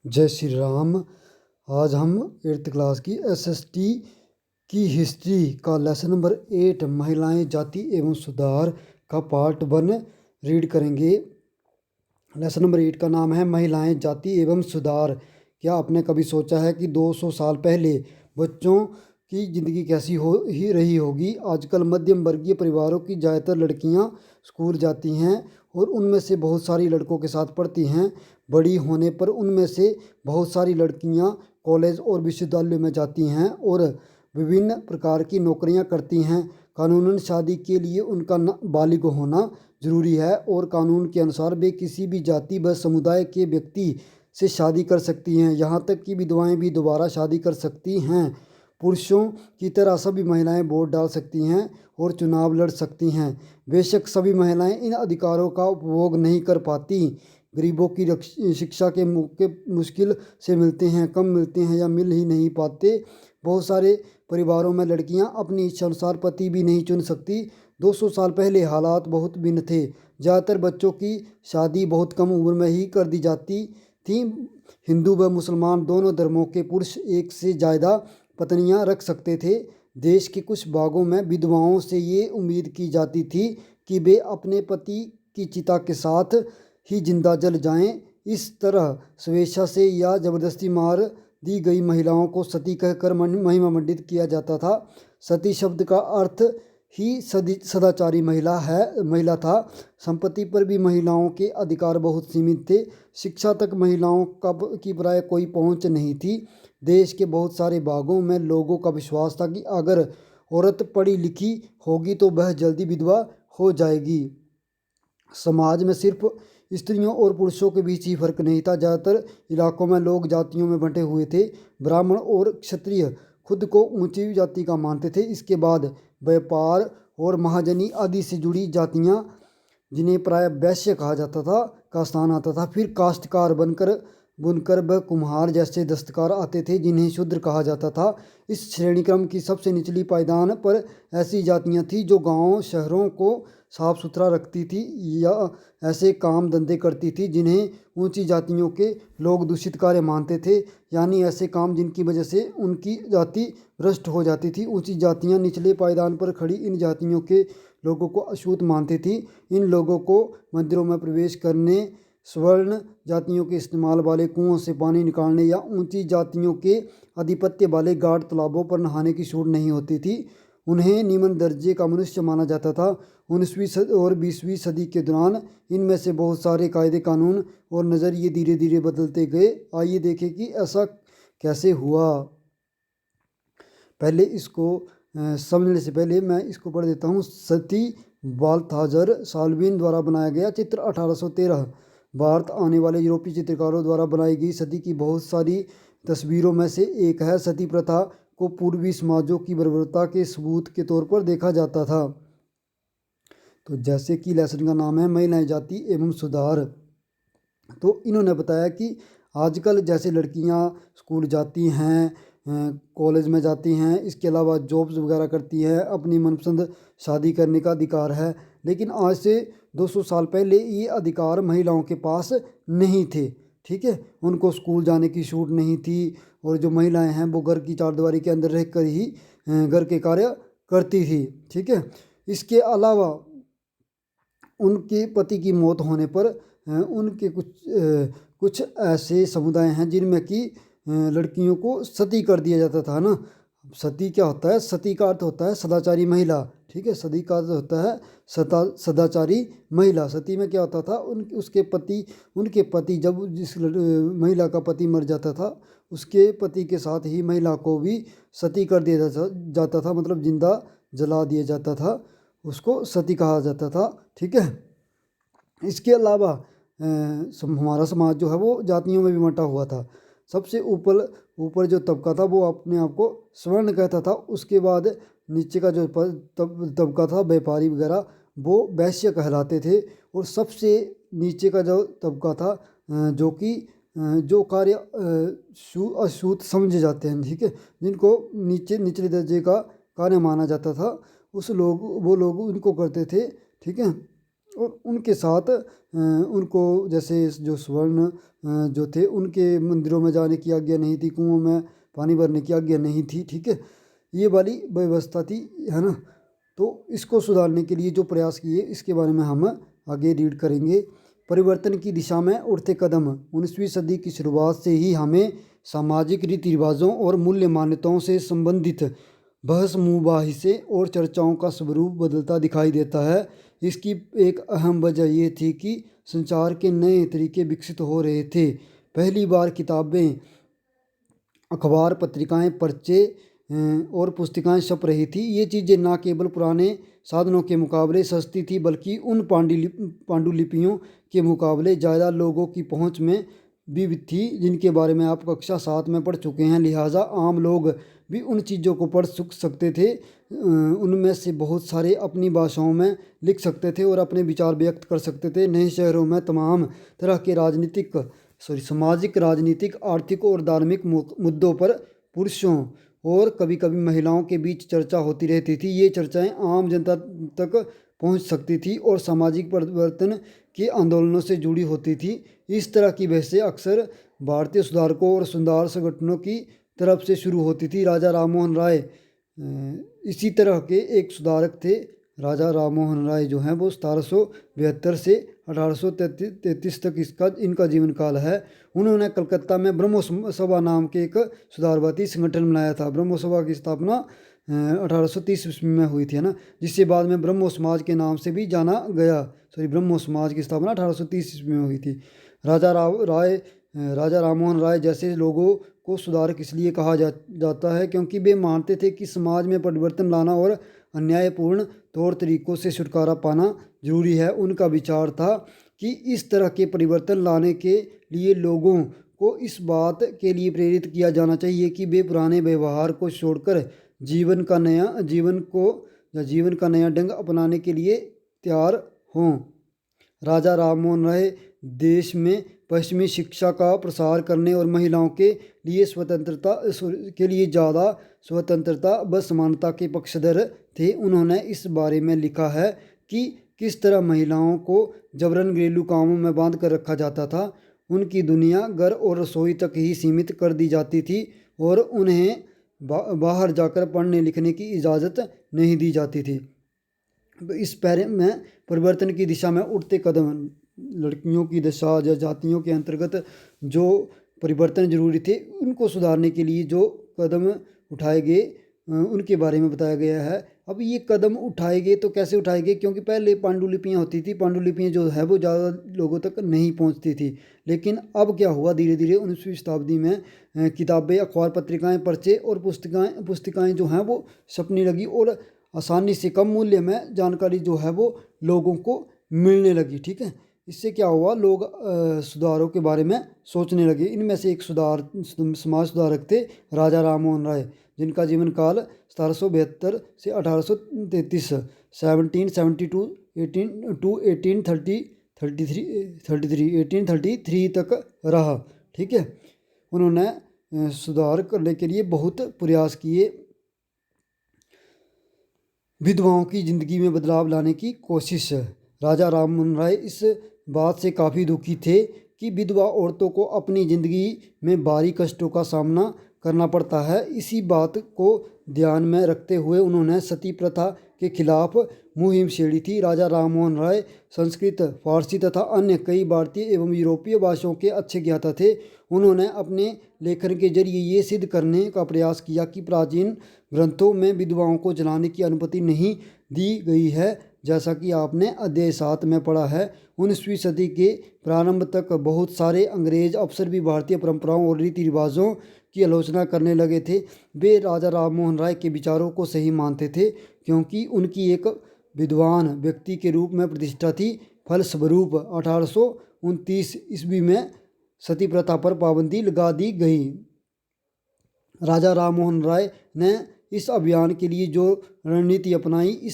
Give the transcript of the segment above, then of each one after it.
जय श्री राम। आज हम 8th क्लास की एसएसटी की हिस्ट्री का लेसन नंबर 8 महिलाएं जाति एवं सुधार का पार्ट 1 रीड करेंगे। लेसन नंबर 8 का नाम है महिलाएं जाति एवं सुधार। क्या आपने कभी सोचा है कि 200 साल पहले बच्चों की ज़िंदगी कैसी हो ही रही होगी। आजकल मध्यम वर्गीय परिवारों की ज़्यादातर लड़कियां स्कूल जाती हैं और उनमें से बहुत सारी लड़कों के साथ पढ़ती हैं। बड़ी होने पर उनमें से बहुत सारी लड़कियां कॉलेज और विश्वविद्यालय में जाती हैं और विभिन्न प्रकार की नौकरियां करती हैं। कानूनन शादी के लिए उनका बालिग होना जरूरी है और कानून के अनुसार वे किसी भी जाति व समुदाय के व्यक्ति से शादी कर सकती हैं। यहाँ तक कि विधवाएं भी दोबारा शादी कर सकती हैं। पुरुषों की तरह सभी महिलाएं वोट डाल सकती हैं और चुनाव लड़ सकती हैं। बेशक सभी महिलाएं इन अधिकारों का उपभोग नहीं कर पाती। गरीबों की शिक्षा के मौके मुश्किल से मिलते हैं, कम मिलते हैं या मिल ही नहीं पाते। बहुत सारे परिवारों में लड़कियां अपनी इच्छा अनुसार पति भी नहीं चुन सकती। 200 साल पहले हालात बहुत भिन्न थे। ज़्यादातर बच्चों की शादी बहुत कम उम्र में ही कर दी जाती थी। हिंदू व मुसलमान दोनों धर्मों के पुरुष एक से ज़्यादा पत्नियां रख सकते थे। देश के कुछ भागों में विधवाओं से ये उम्मीद की जाती थी कि वे अपने पति की चिता के साथ ही जिंदा जल जाएं। इस तरह स्वेच्छा से या जबरदस्ती मार दी गई महिलाओं को सती कहकर महिमामंडित किया जाता था। सती शब्द का अर्थ ही सदाचारी महिला था। संपत्ति पर भी महिलाओं के अधिकार बहुत सीमित थे। शिक्षा तक महिलाओं की प्राय कोई पहुंच नहीं थी। देश के बहुत सारे भागों में लोगों का विश्वास था कि अगर औरत पढ़ी लिखी होगी तो वह जल्दी विधवा हो जाएगी। समाज में सिर्फ स्त्रियों और पुरुषों के बीच ही फर्क नहीं था। ज़्यादातर इलाकों में लोग जातियों में बंटे हुए थे। ब्राह्मण और क्षत्रिय खुद को ऊंची जाति का मानते थे। इसके बाद व्यापार और महाजनी आदि से जुड़ी जातियां, जिन्हें प्राय वैश्य कहा जाता था, का स्थान आता था। फिर काश्तकार बुनकर व कुम्हार जैसे दस्तकार आते थे, जिन्हें शूद्र कहा जाता था। इस श्रेणी क्रम की सबसे निचली पायदान पर ऐसी जातियां थीं जो गांवों शहरों को साफ सुथरा रखती थी या ऐसे काम धंधे करती थी जिन्हें ऊंची जातियों के लोग दूषित कार्य मानते थे, यानी ऐसे काम जिनकी वजह से उनकी जाति भ्रष्ट हो जाती थी। ऊंची जातियां निचले पायदान पर खड़ी इन जातियों के लोगों को अछूत मानती थी। इन लोगों को मंदिरों में प्रवेश करने, स्वर्ण जातियों के इस्तेमाल वाले कुओं से पानी निकालने या ऊंची जातियों के आधिपत्य वाले गाढ़ तालाबों पर नहाने की छूट नहीं होती थी। उन्हें निम्न दर्जे का मनुष्य माना जाता था। 19वीं और 20वीं सदी के दौरान इनमें से बहुत सारे कायदे कानून और नज़रिए धीरे धीरे बदलते गए। आइए देखें कि ऐसा कैसे हुआ। पहले इसको समझने से पहले मैं इसको पढ़ देता हूँ। सती बाल्थाजर साल्विन द्वारा बनाया गया चित्र 1813। भारत आने वाले यूरोपीय चित्रकारों द्वारा बनाई गई सती की बहुत सारी तस्वीरों में से एक है। सती प्रथा को पूर्वी समाजों की बर्बरता के सबूत के तौर पर देखा जाता था। तो जैसे कि लेसन का नाम है महिलाएं जाति एवं सुधार, तो इन्होंने बताया कि आजकल जैसे लड़कियां स्कूल जाती हैं, कॉलेज में जाती हैं, इसके अलावा जॉब्स वगैरह करती हैं, अपनी मनपसंद शादी करने का अधिकार है। लेकिन आज से 200 साल पहले ये अधिकार महिलाओं के पास नहीं थे। ठीक है, उनको स्कूल जाने की छूट नहीं थी और जो महिलाएं हैं वो घर की चारदीवारी के अंदर रहकर ही घर के कार्य करती थी। ठीक है, इसके अलावा उनके पति की मौत होने पर उनके कुछ ऐसे समुदाय हैं जिनमें कि लड़कियों को सती कर दिया जाता था ना। सती क्या होता है? सती का अर्थ होता है सदाचारी महिला। ठीक है, सती का अर्थ होता है सदाचारी महिला। सती में क्या होता था? उनके पति जब जिस महिला का पति मर जाता था, उसके पति के साथ ही महिला को भी सती कर दिया जाता था, मतलब जिंदा जला दिया जाता था, उसको सती कहा जाता था। ठीक है, इसके अलावा हमारा समाज जो है वो जातियों में भी बंटा हुआ था। सबसे ऊपर जो तबका था वो अपने आप को स्वर्ण कहता था। उसके बाद नीचे का जो तबका था, व्यापारी वगैरह, वो वैश्य कहलाते थे। और सबसे नीचे का जो तबका था जो कि जो कार्य अछूत समझे जाते हैं, ठीक है, जिनको निचले दर्जे का कार्य माना जाता था, वो लोग उनको करते थे। ठीक है, और उनके साथ उनको जैसे जो स्वर्ण जो थे उनके मंदिरों में जाने की आज्ञा नहीं थी, कुओं में पानी भरने की आज्ञा नहीं थी। ठीक है, ये वाली व्यवस्था थी, है ना। तो इसको सुधारने के लिए जो प्रयास किए इसके बारे में हम आगे रीड करेंगे। परिवर्तन की दिशा में उठते कदम। 19वीं सदी की शुरुआत से ही हमें सामाजिक रीति रिवाजों और मूल्य मान्यताओं से संबंधित बहस मुबाहिसे और चर्चाओं का स्वरूप बदलता दिखाई देता है। इसकी एक अहम वजह ये थी कि संचार के नए तरीके विकसित हो रहे थे। पहली बार किताबें, अखबार, पत्रिकाएं, पर्चे और पुस्तिकाएं छप रही थी। ये चीज़ें ना केवल पुराने साधनों के मुकाबले सस्ती थी, बल्कि उन पांडुलिपियों के मुकाबले ज़्यादा लोगों की पहुंच में भी थी, जिनके बारे में आप कक्षा 7 में पढ़ चुके हैं। लिहाजा आम लोग भी उन चीज़ों को पढ़ सकते थे। उनमें से बहुत सारे अपनी भाषाओं में लिख सकते थे और अपने विचार व्यक्त कर सकते थे। नए शहरों में तमाम तरह के सामाजिक, राजनीतिक, आर्थिक और धार्मिक मुद्दों पर पुरुषों और कभी कभी महिलाओं के बीच चर्चा होती रहती थी। ये चर्चाएं आम जनता तक पहुंच सकती थी और सामाजिक परिवर्तन के आंदोलनों से जुड़ी होती थी। इस तरह की बहसें अक्सर भारतीय सुधारकों और सुधार संगठनों की तरफ से शुरू होती थी। राजा राममोहन राय इसी तरह के एक सुधारक थे। राजा राममोहन राय जो हैं वो 1772 से 1833 तक इनका जीवन काल है। उन्होंने कलकत्ता में ब्रह्मो सभा नाम के एक सुधारवादी संगठन बनाया था। ब्रह्मो सभा की स्थापना 1830 ईस्वी में हुई थी, है ना, जिससे बाद में ब्रह्मो समाज के नाम से भी जाना गया। ब्रह्मो समाज की स्थापना 1830 ईस्वी में हुई थी। राजा राममोहन राय जैसे लोगों को सुधारक इसलिए कहा जाता है क्योंकि वे मानते थे कि समाज में परिवर्तन लाना और अन्यायपूर्ण तौर तरीकों से छुटकारा पाना जरूरी है। उनका विचार था कि इस तरह के परिवर्तन लाने के लिए लोगों को इस बात के लिए प्रेरित किया जाना चाहिए कि वे पुराने व्यवहार को छोड़कर जीवन का नया ढंग अपनाने के लिए तैयार हों। राजा राममोहन राय देश में पश्चिमी शिक्षा का प्रसार करने और महिलाओं के लिए ज़्यादा स्वतंत्रता व समानता के पक्षधर थे। उन्होंने इस बारे में लिखा है कि किस तरह महिलाओं को जबरन घरेलू कामों में बांध कर रखा जाता था। उनकी दुनिया घर और रसोई तक ही सीमित कर दी जाती थी और उन्हें बाहर जाकर पढ़ने लिखने की इजाज़त नहीं दी जाती थी। इस पैरे में परिवर्तन की दिशा में उठते कदम, लड़कियों की दशा या जातियों के अंतर्गत जो परिवर्तन जरूरी थे उनको सुधारने के लिए जो कदम उठाए गए उनके बारे में बताया गया है। अब ये कदम उठाए गए तो कैसे उठाए गए, क्योंकि पहले पांडुलिपियाँ होती थी, पांडुलिपियाँ जो है वो ज़्यादा लोगों तक नहीं पहुंचती थी। लेकिन अब क्या हुआ, धीरे धीरे 19वीं शताब्दी में किताबें, अखबार, पत्रिकाएं, पर्चे और पुस्तिकाएं जो हैं वो छपने लगी और आसानी से कम मूल्य में जानकारी जो है वो लोगों को मिलने लगी। ठीक है, इससे क्या हुआ, लोग सुधारों के बारे में सोचने लगे। इनमें से एक समाज सुधारक थे राजा राममोहन राय, जिनका जीवन काल 1772 से 1833 1833 तक रहा। ठीक है, उन्होंने सुधार करने के लिए बहुत प्रयास किए, विधवाओं की ज़िंदगी में बदलाव लाने की कोशिश। राजा राममोहन राय इस बात से काफ़ी दुखी थे कि विधवा औरतों को अपनी ज़िंदगी में भारी कष्टों का सामना करना पड़ता है। इसी बात को ध्यान में रखते हुए उन्होंने सती प्रथा के खिलाफ मुहिम छेड़ी थी। राजा राममोहन राय संस्कृत, फारसी तथा अन्य कई भारतीय एवं यूरोपीय भाषाओं के अच्छे ज्ञाता थे। उन्होंने अपने लेखन के जरिए ये सिद्ध करने का प्रयास किया कि प्राचीन ग्रंथों में विधवाओं को जलाने की अनुमति नहीं दी गई है, जैसा कि आपने अध्याय 7 में पढ़ा है। 19वीं सदी के प्रारंभ तक बहुत सारे अंग्रेज अफसर भी भारतीय परंपराओं और रीति रिवाजों की आलोचना करने लगे थे। वे राजा राममोहन राय के विचारों को सही मानते थे क्योंकि उनकी एक विद्वान व्यक्ति के रूप में प्रतिष्ठा थी। फलस्वरूप 1829 ईस्वी में सती प्रथा पर पाबंदी लगा दी गई। राजा राममोहन राय ने इस अभियान के लिए जो रणनीति अपनाई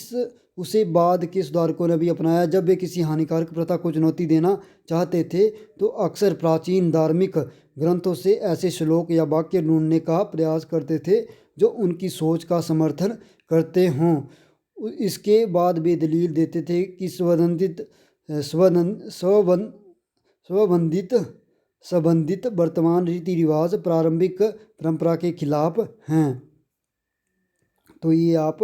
उसे बाद के सुधारकों ने भी अपनाया। जब वे किसी हानिकारक प्रथा को चुनौती देना चाहते थे तो अक्सर प्राचीन धार्मिक ग्रंथों से ऐसे श्लोक या वाक्य ढूंढने का प्रयास करते थे जो उनकी सोच का समर्थन करते हों। इसके बाद वे दलील देते थे कि स्वबंधित संबंधित वर्तमान रीति रिवाज प्रारंभिक परंपरा के खिलाफ हैं। तो ये आप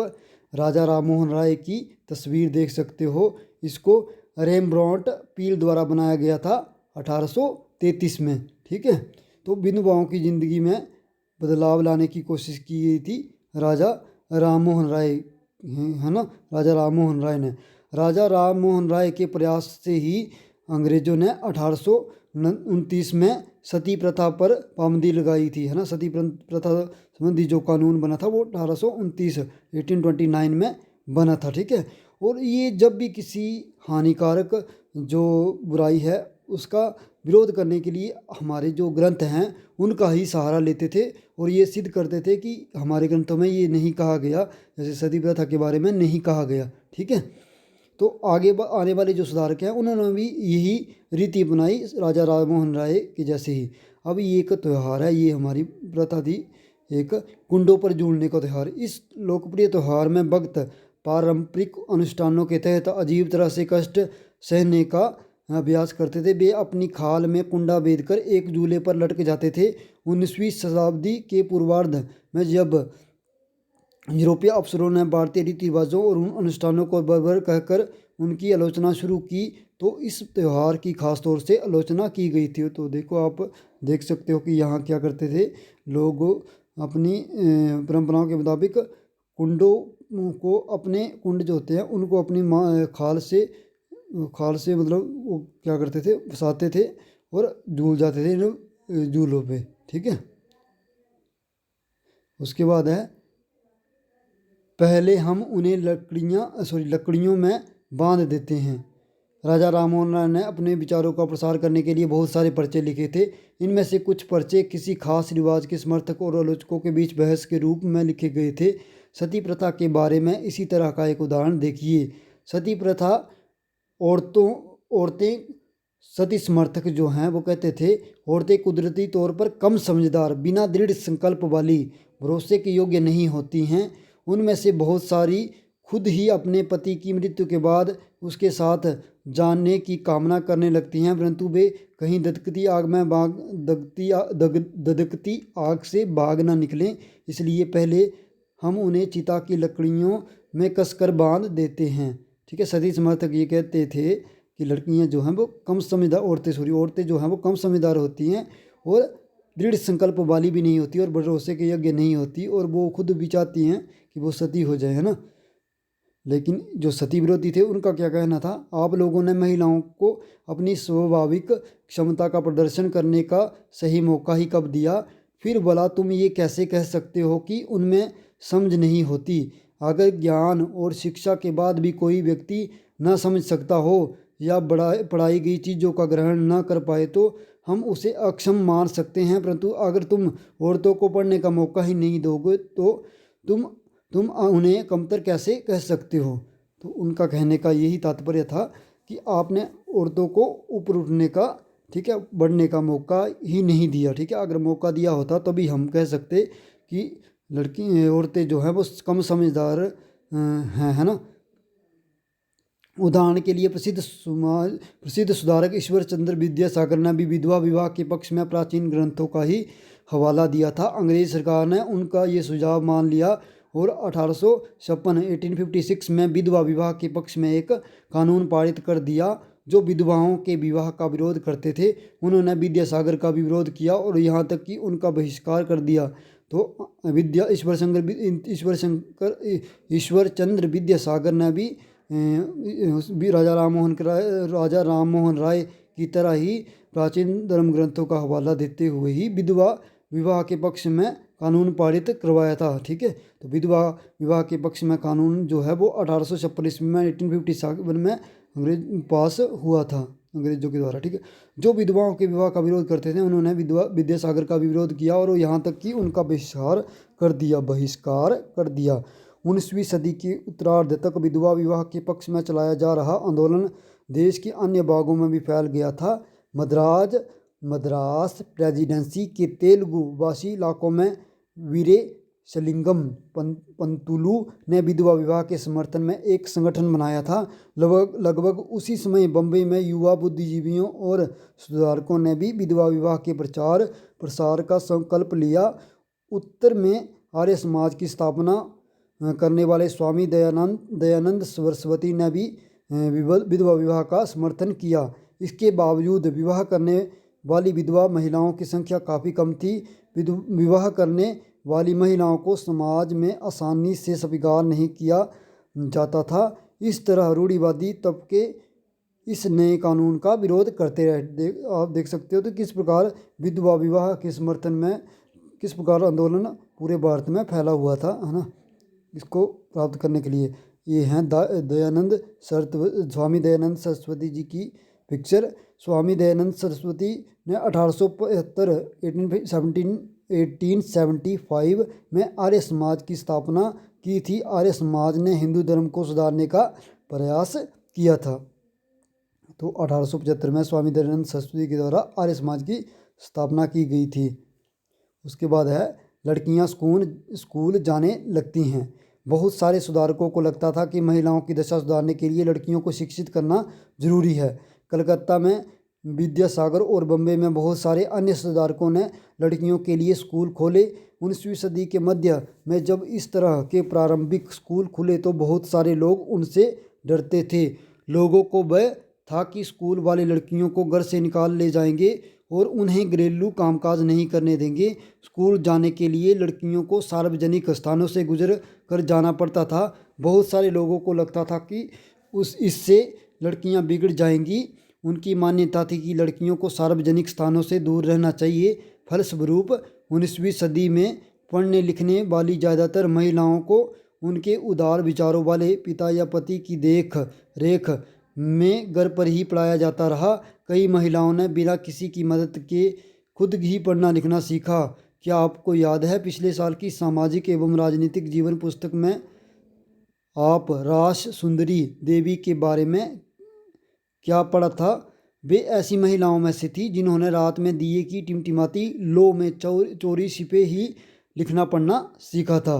राजा राम मोहन राय की तस्वीर देख सकते हो। इसको रेमब्रांट पील द्वारा बनाया गया था 1833 में। ठीक है, तो विधवाओं की ज़िंदगी में बदलाव लाने की कोशिश की गई थी राजा राम मोहन राय, है ना, राजा राम मोहन राय ने। राजा राम मोहन राय के प्रयास से ही अंग्रेज़ों ने 1829 में सती प्रथा पर पाबंदी लगाई थी, है ना। सती प्रथा संबंधी जो कानून बना था वो 1829 में बना था। ठीक है, और ये जब भी किसी हानिकारक जो बुराई है उसका विरोध करने के लिए हमारे जो ग्रंथ हैं उनका ही सहारा लेते थे और ये सिद्ध करते थे कि हमारे ग्रंथों में ये नहीं कहा गया, जैसे सती प्रथा के बारे में नहीं कहा गया। ठीक है, तो आगे आने वाले जो सुधारक हैं उन्होंने भी यही रीति अपनाई राजा राम मोहन राय के जैसे ही। अब ये एक त्यौहार है, ये हमारी प्रथा थी, एक कुंडों पर झूलने का त्यौहार। इस लोकप्रिय त्यौहार में भक्त पारंपरिक अनुष्ठानों के तहत अजीब तरह से कष्ट सहने का अभ्यास करते थे। वे अपनी खाल में कुंडा बेधकर एक झूले पर लटक जाते थे। 19वीं शताब्दी के पूर्वार्ध में जब यूरोपीय अफसरों ने भारतीय रीति रिवाजों और उन अनुष्ठानों को बर्बर कहकर उनकी आलोचना शुरू की तो इस त्यौहार की खास तौर से आलोचना की गई थी। तो देखो, आप देख सकते हो कि यहाँ क्या करते थे लोग, अपनी परंपराओं के मुताबिक कुंडों को, अपने कुंड जो होते हैं उनको अपनी खाल से मतलब वो क्या करते थे, फंसाते थे और झूल जाते थे इन झूलों पे। ठीक है, उसके बाद है, पहले हम उन्हें लकड़ियों में बांध देते हैं। राजा राम मोहन राय ने अपने विचारों का प्रसार करने के लिए बहुत सारे पर्चे लिखे थे। इनमें से कुछ पर्चे किसी खास रिवाज के समर्थक और आलोचकों के बीच बहस के रूप में लिखे गए थे। सती प्रथा के बारे में इसी तरह का एक उदाहरण देखिए। सती प्रथा, औरतें सती समर्थक जो हैं वो कहते थे औरतें कुदरती तौर पर कम समझदार, बिना दृढ़ संकल्प वाली, भरोसे के योग्य नहीं होती हैं। उनमें से बहुत सारी खुद ही अपने पति की मृत्यु के बाद उसके साथ जानने की कामना करने लगती हैं, परंतु वे कहीं दधकती आग से भाग न निकलें, इसलिए पहले हम उन्हें चिता की लकड़ियों में कसकर बांध देते हैं। ठीक है, सती समर्थक ये कहते थे कि लड़कियां जो हैं वो कम समझदार, औरतें जो हैं वो कम समझदार होती हैं और दृढ़ संकल्प वाली भी नहीं होती और भरोसे के योग्य नहीं होती और वो खुद भी चाहती हैं कि वो सती हो जाए, है ना। लेकिन जो सती विरोधी थे उनका क्या कहना था, आप लोगों ने महिलाओं को अपनी स्वाभाविक क्षमता का प्रदर्शन करने का सही मौका ही कब दिया? फिर भला तुम ये कैसे कह सकते हो कि उनमें समझ नहीं होती? अगर ज्ञान और शिक्षा के बाद भी कोई व्यक्ति न समझ सकता हो या पढ़ाई गई चीज़ों का ग्रहण न कर पाए तो हम उसे अक्षम मान सकते हैं, परंतु अगर तुम औरतों को पढ़ने का मौका ही नहीं दोगे तो तुम उन्हें कमतर कैसे कह सकते हो? तो उनका कहने का यही तात्पर्य था कि आपने औरतों को ऊपर उठने का, ठीक है, बढ़ने का मौका ही नहीं दिया। ठीक है, अगर मौका दिया होता तभी हम कह सकते कि औरतें जो हैं वो कम समझदार हैं, है ना। उदाहरण के लिए प्रसिद्ध सुधारक ईश्वर चंद्र विद्यासागर ने भी विधवा विवाह के पक्ष में प्राचीन ग्रंथों का ही हवाला दिया था। अंग्रेज सरकार ने उनका ये सुझाव मान लिया और 1856 में विधवा विवाह के पक्ष में एक कानून पारित कर दिया जो विधवाओं के विवाह का विरोध करते थे। उन्होंने विद्यासागर का भी विरोध किया और यहाँ तक कि उनका बहिष्कार कर दिया। तो ईश्वर चंद्र विद्यासागर ने भी राजा राम मोहन राय की तरह ही प्राचीन धर्म ग्रंथों का हवाला देते हुए ही विधवा विवाह के पक्ष में कानून पारित करवाया था। ठीक है, तो विधवा विवाह के पक्ष में कानून जो है वो 1856 में 1857 में अंग्रेज पास हुआ था अंग्रेजों के द्वारा। ठीक है, जो विधवाओं के विवाह का विरोध करते थे उन्होंने विद्यासागर का भी विरोध किया और यहाँ तक कि उनका बहिष्कार कर दिया। 19वीं सदी के उत्तरार्ध तक विधवा विवाह के पक्ष में चलाया जा रहा आंदोलन देश के अन्य भागों में भी फैल गया था। मद्रास प्रेसिडेंसी के तेलुगु भाषी इलाकों में वीरे शलिंगम पंतुलु ने विधवा विवाह के समर्थन में एक संगठन बनाया था। लगभग उसी समय बम्बई में युवा बुद्धिजीवियों और सुधारकों ने भी विधवा विवाह के प्रचार प्रसार का संकल्प लिया। उत्तर में आर्य समाज की स्थापना करने वाले स्वामी दयानंद सरस्वती ने भी विधवा विवाह का समर्थन किया। इसके बावजूद विवाह करने वाली विधवा महिलाओं की संख्या काफ़ी कम थी। विवाह करने वाली महिलाओं को समाज में आसानी से स्वीकार नहीं किया जाता था। इस तरह रूढ़िवादी तबके इस नए कानून का विरोध करते रहे। आप देख सकते हो तो किस प्रकार विधवा विवाह के समर्थन में किस प्रकार आंदोलन पूरे भारत में फैला हुआ था, है ना, इसको प्राप्त करने के लिए। ये हैं स्वामी दयानंद सरस्वती जी की पिक्चर। स्वामी दयानंद सरस्वती ने 1875 में आर्य समाज की स्थापना की थी। आर्य समाज ने हिंदू धर्म को सुधारने का प्रयास किया था। तो 1875 में स्वामी दयानंद सरस्वती के द्वारा आर्य समाज की स्थापना की गई थी। उसके बाद है लड़कियां स्कूल जाने लगती हैं। बहुत सारे सुधारकों को लगता था कि महिलाओं की दशा सुधारने के लिए लड़कियों को शिक्षित करना जरूरी है। कलकत्ता में विद्यासागर और बम्बई में बहुत सारे अन्य सुधारकों ने लड़कियों के लिए स्कूल खोले। 19वीं सदी के मध्य में जब इस तरह के प्रारंभिक स्कूल खुले तो बहुत सारे लोग उनसे डरते थे। लोगों को भय था कि स्कूल वाले लड़कियों को घर से निकाल ले जाएंगे और उन्हें घरेलू कामकाज नहीं करने देंगे। स्कूल जाने के लिए लड़कियों को सार्वजनिक स्थानों से गुजर कर जाना पड़ता था। बहुत सारे लोगों को लगता था कि इससे लड़कियां बिगड़ जाएंगी। उनकी मान्यता थी कि लड़कियों को सार्वजनिक स्थानों से दूर रहना चाहिए। फलस्वरूप 19वीं सदी में पढ़ने लिखने वाली ज़्यादातर महिलाओं को उनके उदार विचारों वाले पिता या पति की देख रेख में घर पर ही पढ़ाया जाता रहा। कई महिलाओं ने बिना किसी की मदद के खुद ही पढ़ना लिखना सीखा। क्या आपको याद है पिछले साल की सामाजिक एवं राजनीतिक जीवन पुस्तक में आप रास सुंदरी देवी के बारे में क्या पढ़ा था? वे ऐसी महिलाओं में से थी जिन्होंने रात में दिए की टिमटिमाती लो में चोरी छिपे ही लिखना पढ़ना सीखा था।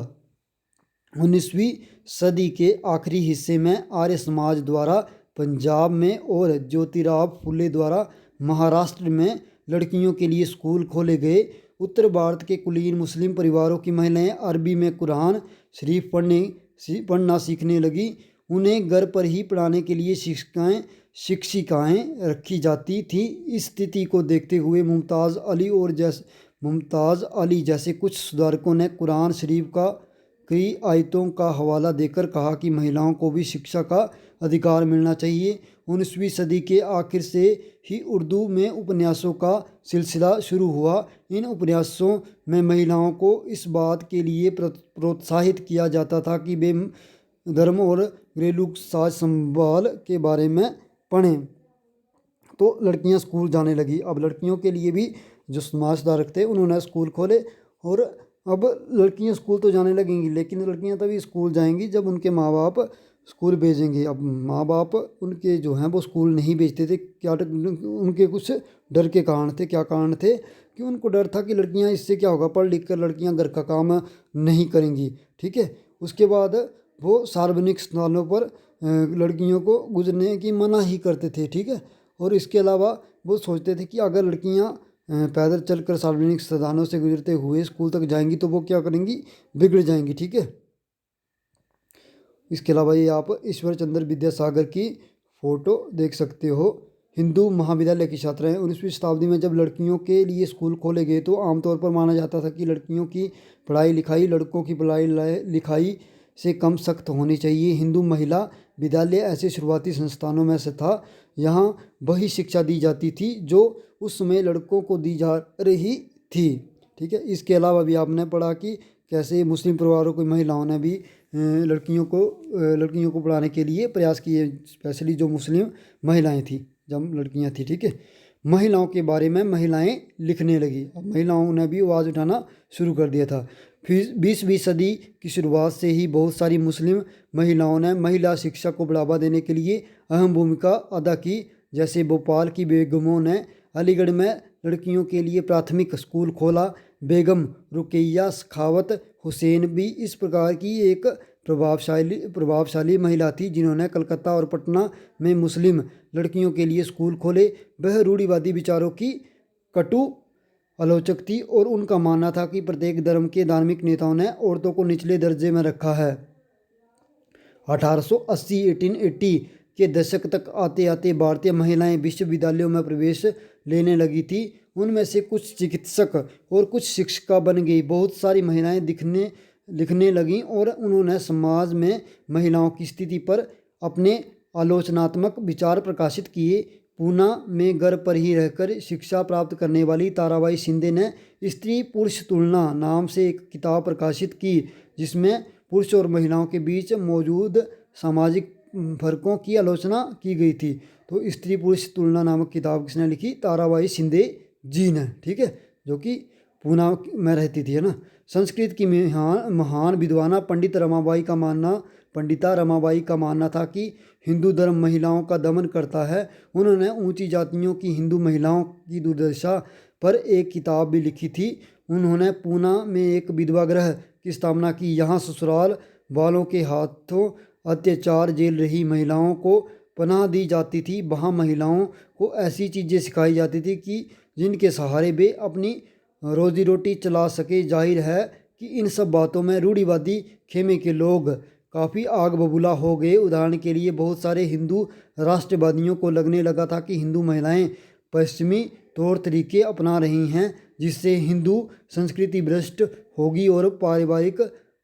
19वीं सदी के आखिरी हिस्से में आर्य समाज द्वारा पंजाब में और ज्योतिराव फुले द्वारा महाराष्ट्र में लड़कियों के लिए स्कूल खोले गए। उत्तर भारत के कुलीन मुस्लिम परिवारों की महिलाएं अरबी में कुरान शरीफ पढ़ना सीखने लगी। उन्हें घर पर ही पढ़ाने के लिए शिक्षिकाएं रखी जाती थी। इस स्थिति को देखते हुए मुमताज़ अली जैसे कुछ सुधारकों ने कुरान शरीफ का कई आयतों का हवाला देकर कहा कि महिलाओं को भी शिक्षा का अधिकार मिलना चाहिए। 19वीं सदी के आखिर से ही उर्दू में उपन्यासों का सिलसिला शुरू हुआ। इन उपन्यासों में महिलाओं को इस बात के लिए प्रोत्साहित किया जाता था कि वे धर्म और घरेलू साज संभाल के बारे में पढ़ें। तो लड़कियां स्कूल जाने लगी। अब लड़कियों के लिए भी जो समाज सुधारक थे उन्होंने स्कूल खोले और अब लड़कियां स्कूल तो जाने लगेंगी, लेकिन लड़कियां तभी स्कूल जाएंगी जब उनके माँ बाप स्कूल भेजेंगे। अब माँ बाप उनके जो हैं वो स्कूल नहीं भेजते थे। क्या उनके कुछ डर के कारण थे। क्या कारण थे? कि उनको डर था कि लड़कियां इससे क्या होगा, पढ़ लिख कर लड़कियां घर का काम नहीं करेंगी। ठीक है। उसके बाद वो सार्वजनिक स्थानों पर लड़कियों को गुजरने की मना ही करते थे। ठीक है। और इसके अलावा वो सोचते थे कि अगर लड़कियां पैदल चलकर सार्वजनिक स्थानों से गुजरते हुए स्कूल तक जाएंगी तो वो क्या करेंगी, बिगड़ जाएंगी। ठीक है। इसके अलावा ये आप ईश्वर चंद्र विद्यासागर की फ़ोटो देख सकते हो। हिंदू महाविद्यालय की छात्राएं। 19वीं शताब्दी में जब लड़कियों के लिए स्कूल खोले गए तो आमतौर पर माना जाता था कि लड़कियों की पढ़ाई लिखाई लड़कों की पढ़ाई लिखाई से कम सख्त होनी चाहिए। हिंदू महिला विद्यालय ऐसे शुरुआती संस्थानों में से था। यहाँ वही शिक्षा दी जाती थी जो उस समय लड़कों को दी जा रही थी। ठीक है। इसके अलावा भी आपने पढ़ा कि कैसे मुस्लिम परिवारों की महिलाओं ने भी लड़कियों को पढ़ाने के लिए प्रयास किए, स्पेशली जो मुस्लिम महिलाएं थी, जब लड़कियां थी। ठीक है। महिलाओं के बारे में महिलाएं लिखने लगी। अब महिलाओं ने भी आवाज़ उठाना शुरू कर दिया था। फिर 20वीं सदी की शुरुआत से ही बहुत सारी मुस्लिम महिलाओं ने महिला शिक्षा को बढ़ावा देने के लिए अहम भूमिका अदा की। जैसे भोपाल की बेगमों ने अलीगढ़ में लड़कियों के लिए प्राथमिक स्कूल खोला। बेगम रुकैया सखावत हुसैन भी इस प्रकार की एक प्रभावशाली महिला थी जिन्होंने कलकत्ता और पटना में मुस्लिम लड़कियों के लिए स्कूल खोले। वह रूढ़िवादी विचारों की कटु आलोचक थी और उनका मानना था कि प्रत्येक धर्म के धार्मिक नेताओं ने औरतों को निचले दर्जे में रखा है। 1880 के दशक तक आते आते भारतीय महिलाएं विश्वविद्यालयों में प्रवेश लेने लगी थी। उनमें से कुछ चिकित्सक और कुछ शिक्षिका बन गई। बहुत सारी महिलाएं लिखने लगीं और उन्होंने समाज में महिलाओं की स्थिति पर अपने आलोचनात्मक विचार प्रकाशित किए। पूना में घर पर ही रहकर शिक्षा प्राप्त करने वाली ताराबाई शिंदे ने स्त्री पुरुष तुलना नाम से एक किताब प्रकाशित की, जिसमें पुरुष और महिलाओं के बीच मौजूद सामाजिक फर्कों की आलोचना की गई थी। तो स्त्री पुरुष तुलना नामक किताब किसने लिखी? ताराबाई शिंदे जी ने, ठीक है, जो कि पूना में रहती थी, है ना। संस्कृत की महान विद्वाना पंडिता रमाबाई का मानना था कि हिंदू धर्म महिलाओं का दमन करता है। उन्होंने ऊंची जातियों की हिंदू महिलाओं की दुर्दशा पर एक किताब भी लिखी थी। उन्होंने पूना में एक विधवा गृह की स्थापना की। यहाँ ससुराल वालों के हाथों अत्याचार झेल रही महिलाओं को पनाह दी जाती थी। वहाँ महिलाओं को ऐसी चीज़ें सिखाई जाती थी कि जिनके सहारे वे अपनी रोजी रोटी चला सके। जाहिर है कि इन सब बातों में रूढ़िवादी खेमे के लोग काफ़ी आग बबूला हो गए। उदाहरण के लिए बहुत सारे हिंदू राष्ट्रवादियों को लगने लगा था कि हिंदू महिलाएं पश्चिमी तौर तरीके अपना रही हैं, जिससे हिंदू संस्कृति भ्रष्ट होगी और पारिवारिक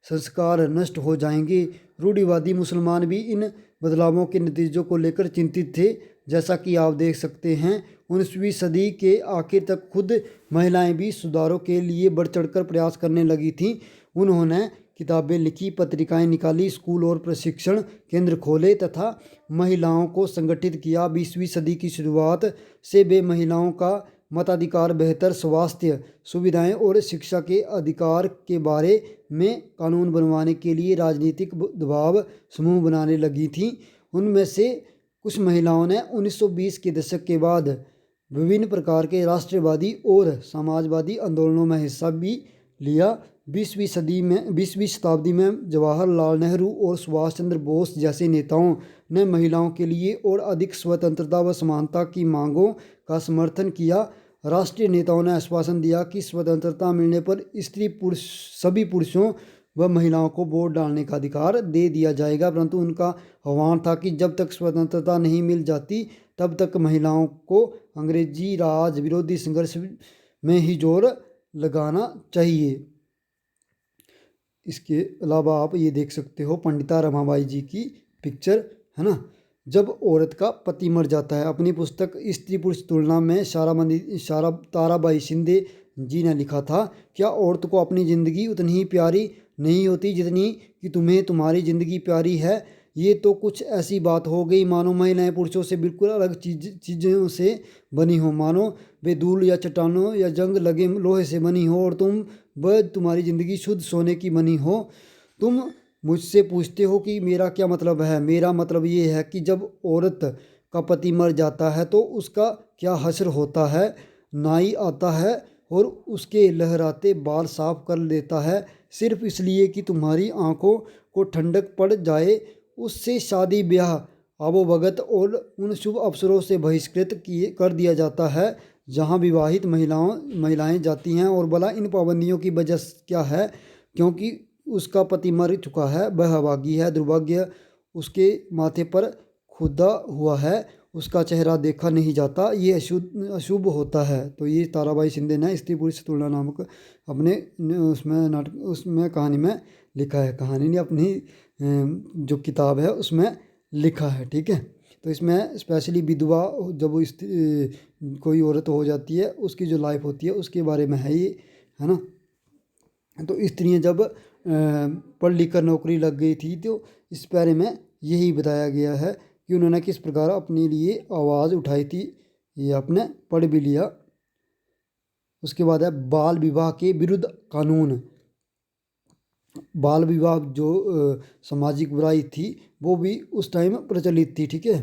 संस्कार नष्ट हो जाएंगे। रूढ़िवादी मुसलमान भी इन बदलावों के नतीजों को लेकर चिंतित थे। जैसा कि आप देख सकते हैं 19वीं सदी के आखिर तक खुद महिलाएं भी सुधारों के लिए बढ़ चढ़कर प्रयास करने लगी थीं। उन्होंने किताबें लिखी, पत्रिकाएं निकाली, स्कूल और प्रशिक्षण केंद्र खोले तथा महिलाओं को संगठित किया। 20वीं सदी की शुरुआत से वे महिलाओं का मताधिकार, बेहतर स्वास्थ्य सुविधाएं और शिक्षा के अधिकार के बारे में कानून बनवाने के लिए राजनीतिक दबाव समूह बनाने लगी थीं। उनमें से कुछ महिलाओं ने 1920 के दशक के बाद विभिन्न प्रकार के राष्ट्रवादी और समाजवादी आंदोलनों में हिस्सा भी लिया। 20वीं शताब्दी में जवाहरलाल नेहरू और सुभाष चंद्र बोस जैसे नेताओं ने महिलाओं के लिए और अधिक स्वतंत्रता व समानता की मांगों का समर्थन किया। राष्ट्रीय नेताओं ने आश्वासन दिया कि स्वतंत्रता मिलने पर सभी पुरुषों व महिलाओं को वोट डालने का अधिकार दे दिया जाएगा, परंतु उनका आह्वान था कि जब तक स्वतंत्रता नहीं मिल जाती तब तक महिलाओं को अंग्रेजी राज विरोधी संघर्ष में ही जोर लगाना चाहिए। इसके अलावा आप ये देख सकते हो पंडिता रमाबाई जी की पिक्चर, है ना। जब औरत का पति मर जाता है, अपनी पुस्तक स्त्री पुरुष तुलना में ताराबाई शिंदे जी ने लिखा था, क्या औरत को अपनी ज़िंदगी उतनी ही प्यारी नहीं होती जितनी कि तुम्हें तुम्हारी ज़िंदगी प्यारी है? ये तो कुछ ऐसी बात हो गई मानो महिलाएं पुरुषों से बिल्कुल अलग चीज़ों से बनी हो, मानो वे धूल या चट्टानों या जंग लगे लोहे से बनी हो और तुम्हारी ज़िंदगी शुद्ध सोने की बनी हो। तुम मुझसे पूछते हो कि मेरा क्या मतलब है। मेरा मतलब ये है कि जब औरत का पति मर जाता है तो उसका क्या हश्र होता है। नाई आता है और उसके लहराते बाल साफ कर देता है सिर्फ इसलिए कि तुम्हारी आंखों को ठंडक पड़ जाए। उससे शादी ब्याह आवोभगत और उन शुभ अवसरों से बहिष्कृत कर दिया जाता है जहां विवाहित महिलाएं जाती हैं। और भला इन पाबंदियों की वजह क्या है? क्योंकि उसका पति मर चुका है, वह अभागी है, दुर्भाग्य उसके माथे पर खुदा हुआ है, उसका चेहरा देखा नहीं जाता, ये अशुभ होता है। तो ये ताराबाई शिंदे ने स्त्री पुरुष तुलना नामक अपने उसमें कहानी में लिखा है। कहानी नहीं, अपनी जो किताब है उसमें लिखा है, ठीक है। तो इसमें स्पेशली विधवा जब कोई औरत हो जाती है उसकी जो लाइफ होती है उसके बारे में है ये, है ना। तो स्त्रियाँ जब पढ़ लिख कर नौकरी लग गई थी तो इस बारे में यही बताया गया है कि उन्होंने किस प्रकार अपने लिए आवाज़ उठाई थी। ये आपने पढ़ भी लिया। उसके बाद है बाल विवाह के विरुद्ध कानून। बाल विवाह जो सामाजिक बुराई थी वो भी उस टाइम प्रचलित थी, ठीक है।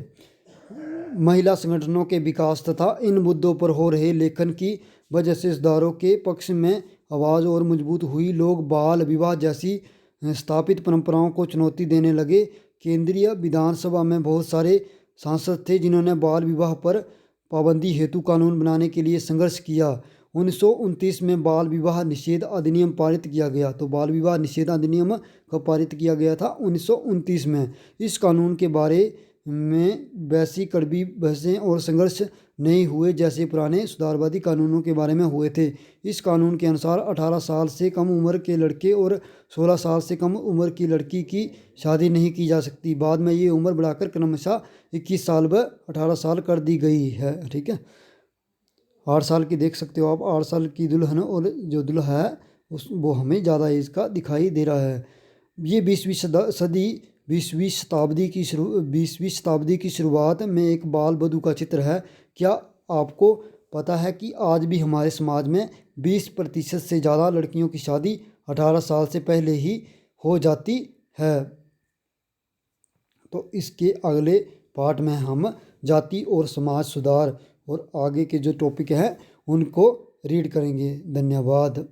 महिला संगठनों के विकास तथा इन मुद्दों पर हो रहे लेखन की वजह से सुधारों के पक्ष में आवाज़ और मजबूत हुई। लोग बाल विवाह जैसी स्थापित परंपराओं को चुनौती देने लगे। केंद्रीय विधानसभा में बहुत सारे सांसद थे जिन्होंने बाल विवाह पर पाबंदी हेतु कानून बनाने के लिए संघर्ष किया। 1929 में बाल विवाह निषेध अधिनियम पारित किया गया। तो बाल विवाह निषेध अधिनियम कब पारित किया गया था? 1929 में। इस कानून के बारे में वैसी कड़वी बहसें और संघर्ष नहीं हुए जैसे पुराने सुधारवादी कानूनों के बारे में हुए थे। इस कानून के अनुसार 18 साल से कम उम्र के लड़के और 16 साल से कम उम्र की लड़की की शादी नहीं की जा सकती। बाद में ये उम्र बढ़ाकर क्रमशः 21 साल व 18 साल कर दी गई है। ठीक है, 8 साल की देख सकते हो आप, 8 साल की दुल्हन और जो दुल्हा है वो हमें ज़्यादा एज का दिखाई दे रहा है। ये 20वीं शताब्दी की शुरुआत में एक बाल वधू का चित्र है। क्या आपको पता है कि आज भी हमारे समाज में 20% से ज़्यादा लड़कियों की शादी 18 साल से पहले ही हो जाती है? तो इसके अगले पार्ट में हम जाति और समाज सुधार और आगे के जो टॉपिक हैं उनको रीड करेंगे। धन्यवाद।